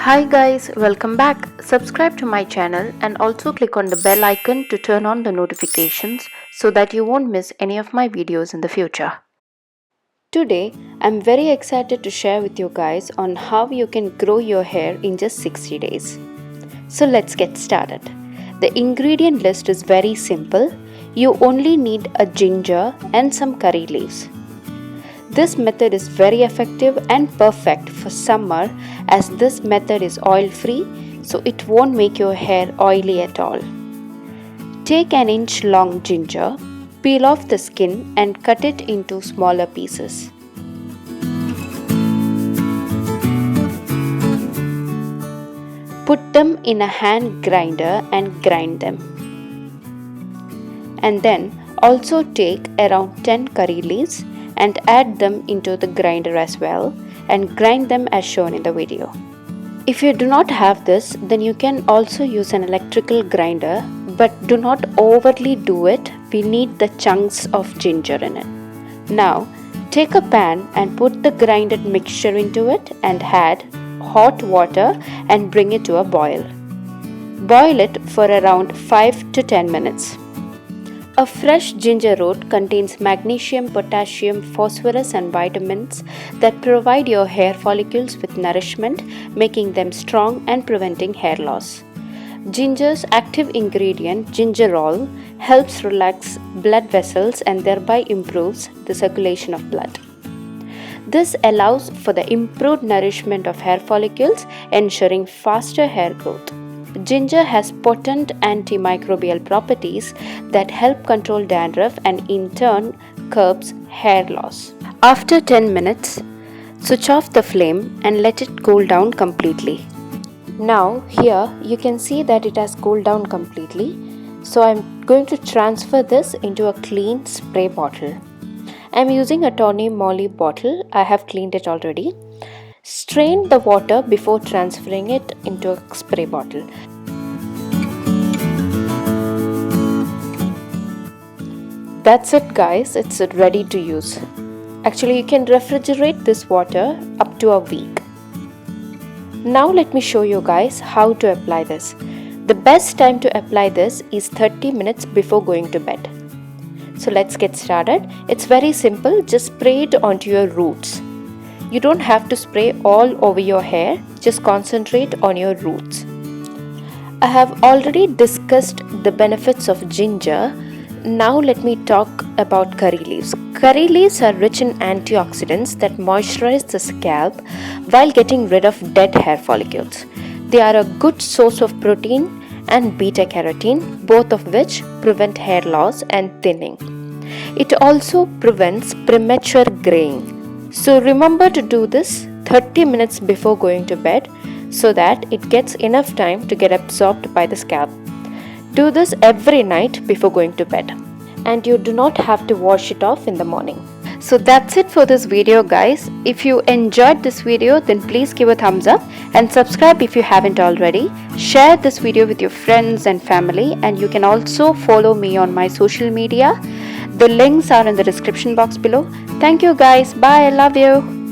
Hi guys, welcome back. Subscribe to my channel and also click on the bell icon to turn on the notifications so that you won't miss any of my videos in the future. Today, I'm very excited to share with you guys on how you can grow your hair in just 60 days. So let's get started. The ingredient list is very simple. You only need a ginger and some curry leaves. This method is very effective and perfect for summer as this method is oil free, so it won't make your hair oily at all. Take an inch long ginger, peel off the skin and cut it into smaller pieces. Put them in a hand grinder and grind them. And then also take around 10 curry leaves and add them into the grinder as well and grind them as shown in the video. If you do not have this, then you can also use an electrical grinder, but do not overly do it. We need the chunks of ginger in it. Now take a pan and put the grinded mixture into it and add hot water and bring it to a boil. Boil it for around 5 to 10 minutes. A fresh ginger root contains magnesium, potassium, phosphorus and vitamins that provide your hair follicles with nourishment, making them strong and preventing hair loss. Ginger's active ingredient, gingerol, helps relax blood vessels and thereby improves the circulation of blood. This allows for the improved nourishment of hair follicles, ensuring faster hair growth. Ginger has potent antimicrobial properties that help control dandruff and in turn curbs hair loss. After 10 minutes, switch off the flame and let it cool down completely. Now here you can see that it has cooled down completely. So I'm going to transfer this into a clean spray bottle. I'm using a Tony Moly bottle. I have cleaned it already. Strain the water before transferring it into a spray bottle. That's it guys, it's ready to use. Actually, you can refrigerate this water up to a week. Now let me show you guys how to apply this. The best time to apply this is 30 minutes before going to bed. So let's get started. It's very simple, just spray it onto your roots. You don't have to spray all over your hair, just concentrate on your roots. I have already discussed the benefits of ginger. Now let me talk about curry leaves. Curry leaves are rich in antioxidants that moisturize the scalp while getting rid of dead hair follicles. They are a good source of protein and beta carotene, both of which prevent hair loss and thinning. It also prevents premature graying. So remember to do this 30 minutes before going to bed so that it gets enough time to get absorbed by the scalp. Do this every night before going to bed, and you do not have to wash it off in the morning. So that's it for this video guys. If you enjoyed this video, then please give a thumbs up and subscribe if you haven't already. Share this video with your friends and family, and you can also follow me on my social media. The links are in the description box below. Thank you guys. Bye. I love you.